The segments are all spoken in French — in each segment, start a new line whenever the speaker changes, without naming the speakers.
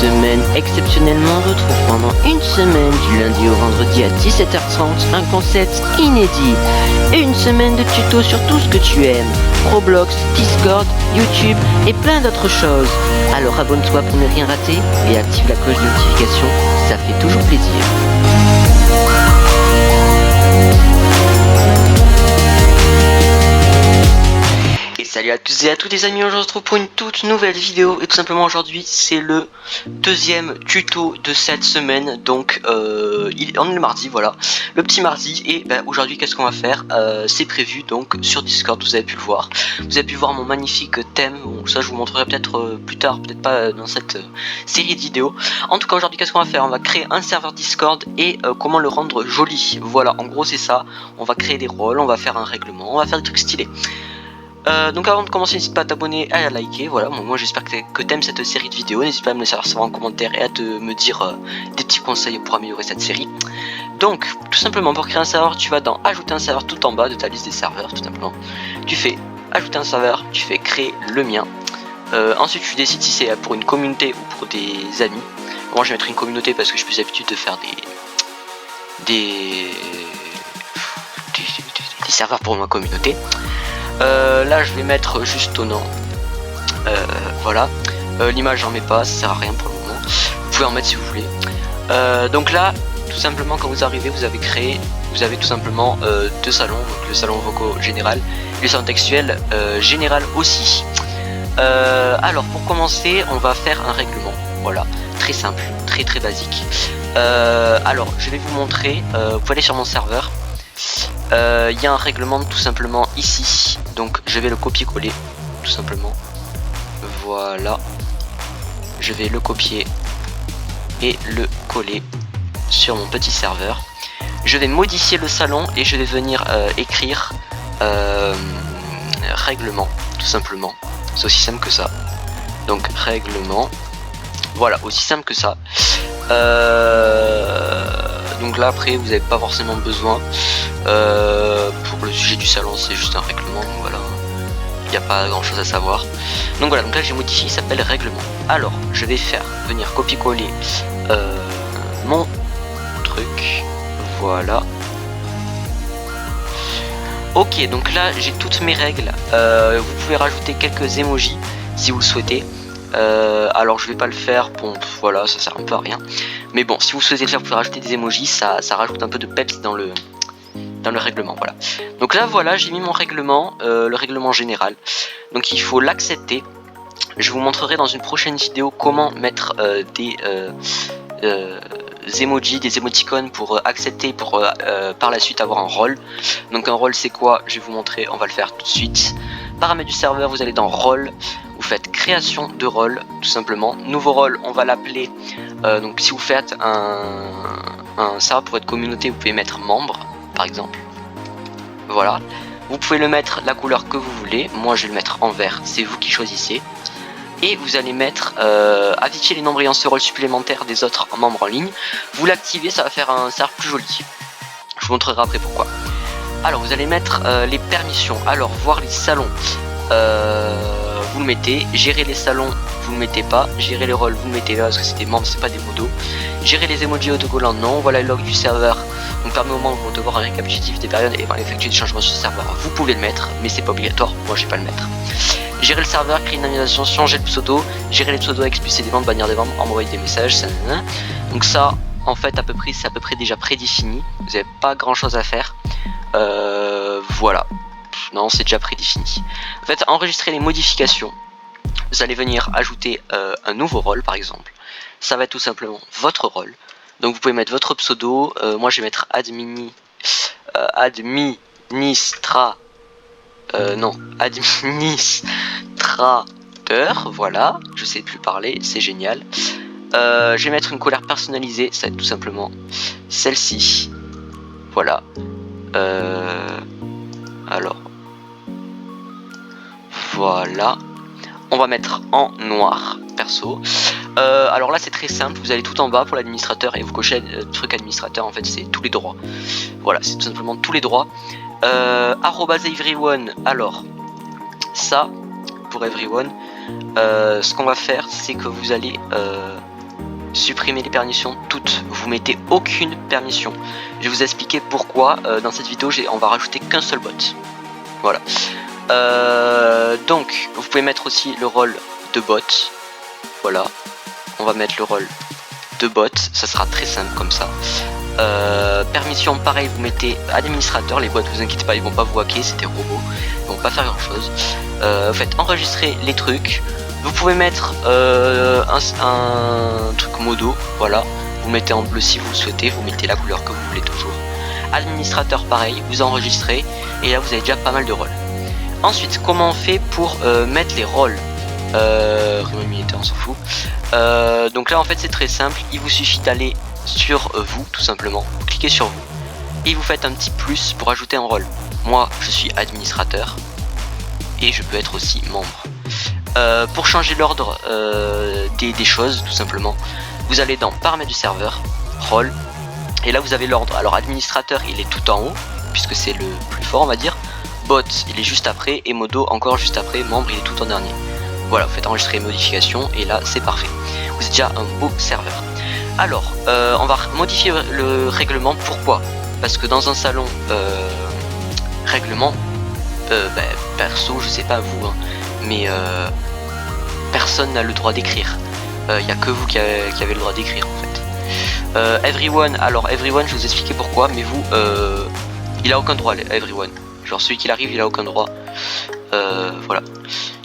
semaine, exceptionnellement, on retrouve pendant une semaine, du lundi au vendredi à 17h30, un concept inédit. Une semaine de tutos sur tout ce que tu aimes. Roblox, Discord, YouTube et plein d'autres choses. Alors abonne-toi pour ne rien rater et active la cloche de notification, ça fait toujours plaisir. Salut à tous et à toutes les amis, on se retrouve pour une toute nouvelle vidéo et tout simplement aujourd'hui c'est le deuxième tuto de cette semaine. Donc on est le mardi, voilà, le petit mardi. Et aujourd'hui qu'est-ce qu'on va faire, c'est prévu donc sur Discord, vous avez pu le voir. Vous avez pu voir mon magnifique thème, bon, ça je vous montrerai peut-être plus tard, peut-être pas dans cette série de vidéos. En tout cas aujourd'hui qu'est-ce qu'on va faire, on va créer un serveur Discord et comment le rendre joli. Voilà, en gros c'est ça, on va créer des rôles, on va faire un règlement, on va faire des trucs stylés. Donc avant de commencer, n'hésite pas à t'abonner et à liker. Voilà, moi j'espère que t'aimes cette série de vidéos. N'hésite pas à me laisser savoir en commentaire et à me dire des petits conseils pour améliorer cette série. Donc tout simplement pour créer un serveur, tu vas dans ajouter un serveur tout en bas de ta liste des serveurs, tout simplement. Tu fais ajouter un serveur, tu fais créer le mien. Ensuite tu décides si c'est pour une communauté ou pour des amis. Moi je vais mettre une communauté parce que j'ai plus l'habitude de faire des serveurs pour ma communauté. Là je vais mettre juste au nom, voilà, l'image j'en mets pas, ça sert à rien pour le moment, vous pouvez en mettre si vous voulez. Donc là tout simplement quand vous arrivez vous avez tout simplement deux salons, donc le salon vocaux général et le salon textuel général aussi. Alors pour commencer on va faire un règlement, voilà, très simple, très basique. Alors je vais vous montrer, vous pouvez aller sur mon serveur. Il y a un règlement tout simplement ici, donc je vais le copier-coller tout simplement. Voilà, je vais le copier et le coller sur mon petit serveur. Je vais modifier le salon et je vais venir écrire règlement tout simplement. C'est aussi simple que ça. Donc règlement, voilà, aussi simple que ça. Donc là après vous n'avez pas forcément besoin, pour le sujet du salon c'est juste un règlement, donc voilà, il n'y a pas grand chose à savoir. Donc voilà, donc là j'ai modifié, il s'appelle règlement. Alors je vais faire venir copier-coller mon truc, voilà. Ok, donc là j'ai toutes mes règles, vous pouvez rajouter quelques emojis si vous le souhaitez. Alors je vais pas le faire, bon voilà, ça sert un peu à rien. Mais bon, si vous souhaitez le faire, vous pouvez rajouter des emojis, ça rajoute un peu de peps dans le règlement, voilà. Donc là voilà, j'ai mis mon règlement, le règlement général. Donc il faut l'accepter. Je vous montrerai dans une prochaine vidéo comment mettre des emojis, des émoticônes pour accepter, pour par la suite avoir un rôle. Donc un rôle c'est quoi? Je vais vous montrer, on va le faire tout de suite. Paramètres du serveur, vous allez dans rôle, vous faites création de rôle tout simplement. Nouveau rôle, on va l'appeler, donc si vous faites un serveur pour votre communauté, vous pouvez mettre membre par exemple. Voilà, vous pouvez le mettre la couleur que vous voulez, moi je vais le mettre en vert, c'est vous qui choisissez. Et vous allez mettre afficher les nombres ayant ce rôle supplémentaire des autres membres en ligne. Vous l'activez, ça va faire un serveur plus joli. Je vous montrerai après pourquoi. Alors vous allez mettre les permissions. Alors voir les salons, vous le mettez. Gérer les salons, vous le mettez pas. Gérer les rôles, vous le mettez là parce que c'est des membres, c'est pas des modos. Gérer les emojis autocollants, non. Voilà le log du serveur, donc permet aux membres de voir un récapitulatif des périodes et effectuer des changements sur le serveur. Vous pouvez le mettre, mais c'est pas obligatoire, moi je vais pas le mettre. Gérer le serveur, créer une animation, changer le pseudo, gérer les pseudos, expulser des membres, bannir des membres, envoyer des messages, ça. Donc ça, en fait, c'est à peu près déjà prédéfini. Vous n'avez pas grand chose à faire. Voilà. Non, c'est déjà prédéfini. En fait, enregistrer les modifications. Vous allez venir ajouter un nouveau rôle, par exemple. Ça va être tout simplement votre rôle. Donc vous pouvez mettre votre pseudo. Moi, je vais mettre administrateur, voilà, je sais plus parler, c'est génial. Je vais mettre une couleur personnalisée, ça va être tout simplement celle-ci, voilà. Alors, voilà, on va mettre en noir, perso. Alors là c'est très simple, vous allez tout en bas pour l'administrateur et vous cochez le truc administrateur, en fait c'est tous les droits. Voilà, c'est tout simplement tous les droits. @everyone, alors ça pour everyone, ce qu'on va faire c'est que vous allez supprimez les permissions toutes, vous mettez aucune permission. Je vais vous expliquer pourquoi dans cette vidéo on va rajouter qu'un seul bot. Voilà. Donc vous pouvez mettre aussi le rôle de bot. Voilà, on va mettre le rôle de bot, ça sera très simple comme ça. Permission, pareil, vous mettez administrateur, les bots, vous inquiétez pas, ils vont pas vous hacker, c'est des robots, ils vont pas faire grand chose. Faites enregistrer les trucs. Vous pouvez mettre un truc modo, voilà, vous mettez en bleu si vous le souhaitez, vous mettez la couleur que vous voulez toujours. Administrateur, pareil, vous enregistrez et là vous avez déjà pas mal de rôles. Ensuite, comment on fait pour mettre les rôles? On s'en fout. Donc là en fait c'est très simple, il vous suffit d'aller sur vous tout simplement, vous cliquez sur vous et vous faites un petit plus pour ajouter un rôle. Moi je suis administrateur et je peux être aussi membre. Pour changer l'ordre des choses tout simplement, vous allez dans paramètres du serveur, rôle, et là vous avez l'ordre. Alors administrateur il est tout en haut puisque c'est le plus fort on va dire, bot il est juste après et modo encore juste après, membre il est tout en dernier. Voilà, vous faites enregistrer modification et là c'est parfait. Vous êtes déjà un beau serveur. Alors, on va modifier le règlement. Pourquoi? Parce que dans un salon règlement, perso, je sais pas vous, hein, mais personne n'a le droit d'écrire. Il n'y a que vous qui avez le droit d'écrire en fait. Everyone, alors everyone, je vais vous expliquer pourquoi, mais vous, il a aucun droit, everyone. Genre celui qui arrive, il a aucun droit. Voilà.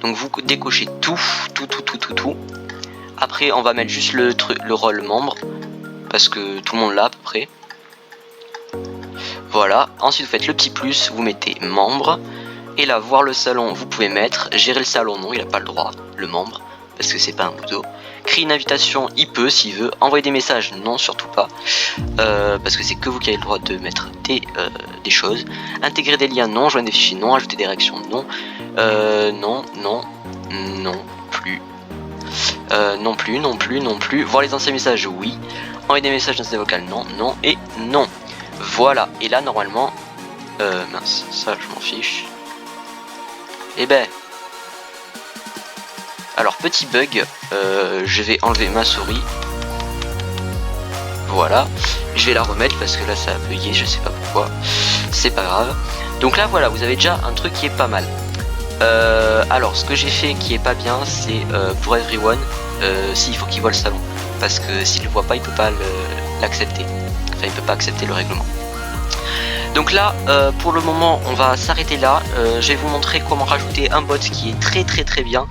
Donc vous décochez tout. Après on va mettre juste le rôle membre parce que tout le monde l'a à peu près. Voilà, ensuite vous faites le petit plus, vous mettez membre. Et là voir le salon vous pouvez mettre, gérer le salon non, il n'a pas le droit, le membre, parce que c'est pas un modo. Créer une invitation il peut s'il veut, envoyer des messages non surtout pas, parce que c'est que vous qui avez le droit de mettre des choses. Intégrer des liens non, joindre des fichiers non, ajouter des réactions non, non plus. Non plus. Voir les anciens messages, oui. Envoyer des messages dans des vocales, non et non. Voilà. Et là, normalement, mince, ça, je m'en fiche. Et ben, alors petit bug. Je vais enlever ma souris. Voilà. Je vais la remettre parce que là, ça a bugué. Je sais pas pourquoi. C'est pas grave. Donc là, voilà, vous avez déjà un truc qui est pas mal. Alors ce que j'ai fait qui est pas bien c'est pour everyone, il faut qu'il voit le salon parce que s'il le voit pas il peut pas l'accepter, enfin il peut pas accepter le règlement. Donc là pour le moment on va s'arrêter là. Je vais vous montrer comment rajouter un bot qui est très bien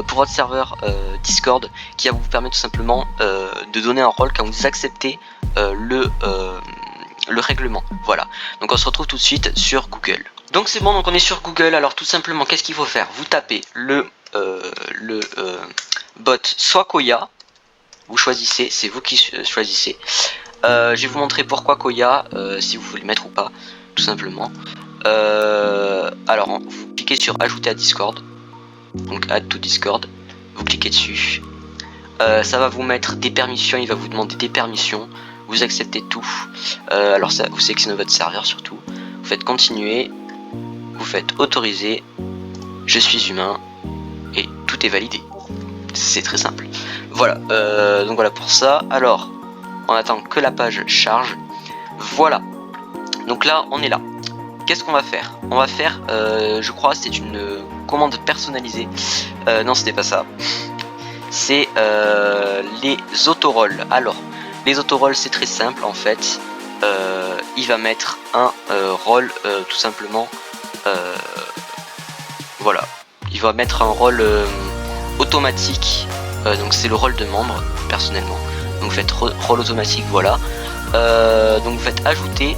pour votre serveur Discord, qui va vous permettre tout simplement de donner un rôle quand vous acceptez le règlement. Voilà, donc on se retrouve tout de suite sur Google. Donc c'est bon, donc on est sur Google. Alors tout simplement qu'est-ce qu'il faut faire? Vous tapez le bot soit Koya, vous choisissez, c'est vous qui choisissez. Je vais vous montrer pourquoi Koya, si vous voulez le mettre ou pas, tout simplement. Alors vous cliquez sur ajouter à Discord, donc add to Discord, vous cliquez dessus. Ça va vous mettre des permissions, il va vous demander des permissions, vous acceptez tout. Alors ça, vous sélectionnez votre serveur surtout, vous faites continuer, vous faites autoriser, je suis humain et tout est validé. C'est très simple. Voilà, donc voilà pour ça. Alors on attend que la page charge. Voilà, donc là on est là. Qu'est-ce qu'on va faire? On va faire, je crois c'est une commande personnalisée. Non, c'était pas ça. C'est les autorolls. Alors les autorolls c'est très simple en fait. Il va mettre un rôle tout simplement. Voilà, il va mettre un rôle automatique. Donc c'est le rôle de membre personnellement. Donc vous faites rôle automatique, voilà. Donc vous faites ajouter.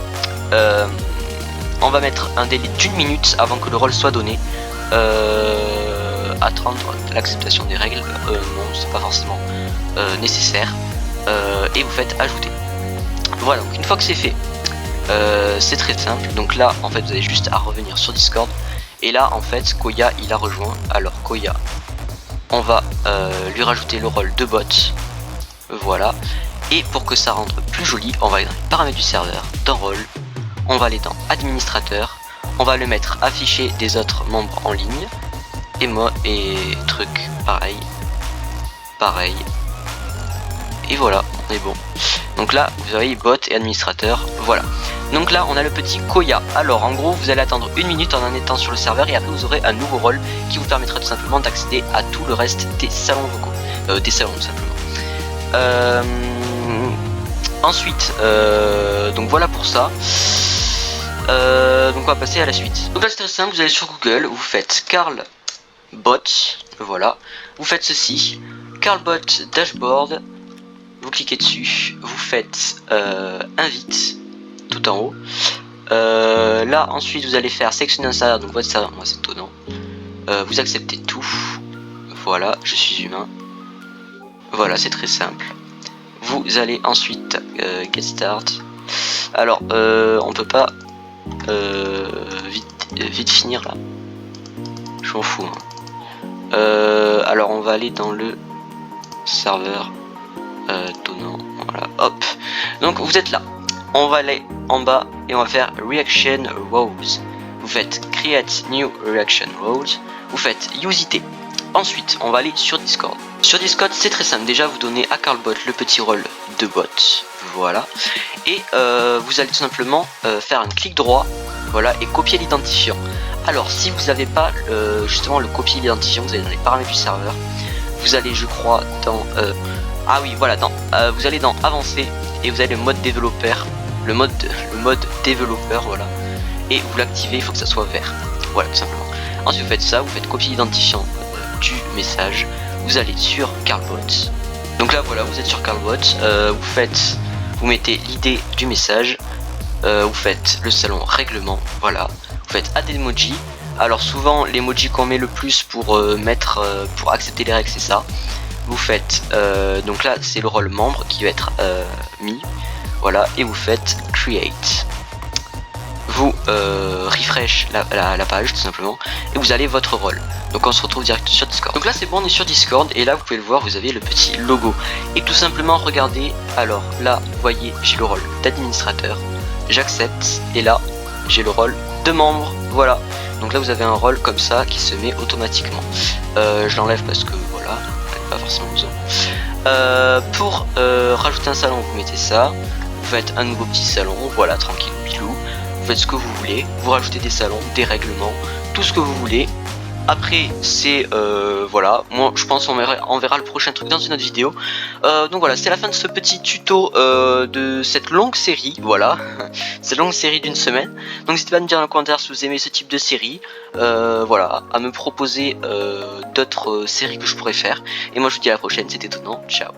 On va mettre un délai d'1 minute avant que le rôle soit donné. Attendre l'acceptation des règles, non c'est pas forcément nécessaire. Et vous faites ajouter. Voilà, donc une fois que c'est fait, c'est très simple. Donc là en fait vous avez juste à revenir sur Discord. Et là en fait Koya il a rejoint. Alors Koya, on va lui rajouter le rôle de bot. Voilà. Et pour que ça rende plus joli, on va aller dans les paramètres du serveur, dans rôle. On va aller dans administrateur. On va le mettre afficher des autres membres en ligne. Et moi et truc pareil. et voilà, on est bon. Donc là, vous voyez bot et administrateur, voilà. Donc là, on a le petit Koya. Alors en gros, vous allez attendre 1 minute en étant sur le serveur et après vous aurez un nouveau rôle qui vous permettra tout simplement d'accéder à tout le reste des salons vocaux, des salons tout simplement. Ensuite, donc voilà pour ça. Donc on va passer à la suite. Donc là c'est très simple, vous allez sur Google, vous faites Carl Bot, voilà. Vous faites ceci, Carl Bot Dashboard, vous cliquez dessus, vous faites invite, tout en haut. Là ensuite vous allez faire section insert, donc votre serveur, moi c'est étonnant. Vous acceptez tout, voilà, je suis humain. Voilà, c'est très simple. Vous allez ensuite get start. Alors on peut pas vite finir là. Je m'en fous. Hein. Alors on va aller dans le serveur donnant. Voilà, hop. Donc vous êtes là. On va aller en bas et on va faire reaction rows. Vous faites create new reaction rows. Vous faites use IT. Ensuite, on va aller sur Discord. Sur Discord, c'est très simple. Déjà, vous donnez à CarlBot le petit rôle de bot. Voilà. Et vous allez tout simplement faire un clic droit. Voilà. Et copier l'identifiant. Alors, si vous n'avez pas justement le copier l'identifiant, vous allez dans les paramètres du serveur. Vous allez, je crois, dans... ah oui, voilà. Vous allez dans Avancer. Et vous avez le mode développeur. Le mode développeur, voilà. Et vous l'activez, il faut que ça soit vert. Voilà, tout simplement. Ensuite, vous faites ça. Vous faites copier l'identifiant du message, vous allez sur CarlBot. Donc là voilà, vous êtes sur CarlBot, vous mettez l'idée du message, vous faites le salon règlement, voilà, vous faites add emoji. Alors souvent l'emoji qu'on met le plus pour pour accepter les règles, c'est ça. Vous faites donc là c'est le rôle membre qui va être mis, voilà, et vous faites create. Vous refresh la page tout simplement et vous allez votre rôle. Donc on se retrouve direct sur Discord. Donc là c'est bon, on est sur Discord et là vous pouvez le voir, vous avez le petit logo. Et tout simplement regardez, alors là vous voyez j'ai le rôle d'administrateur, j'accepte et là j'ai le rôle de membre, voilà. Donc là vous avez un rôle comme ça qui se met automatiquement. Je l'enlève parce que voilà, pas forcément besoin. Pour rajouter un salon vous mettez ça, vous faites un nouveau petit salon, voilà, tranquille bilou. Vous faites ce que vous voulez, vous rajoutez des salons, des règlements, tout ce que vous voulez. Après c'est voilà, moi je pense on verra le prochain truc dans une autre vidéo. Donc voilà, c'est la fin de ce petit tuto de cette longue série, voilà. Cette longue série d'une semaine. Donc n'hésitez pas à me dire dans les commentaires si vous aimez ce type de série. Voilà, à me proposer d'autres séries que je pourrais faire. Et moi je vous dis à la prochaine, c'était étonnant, ciao.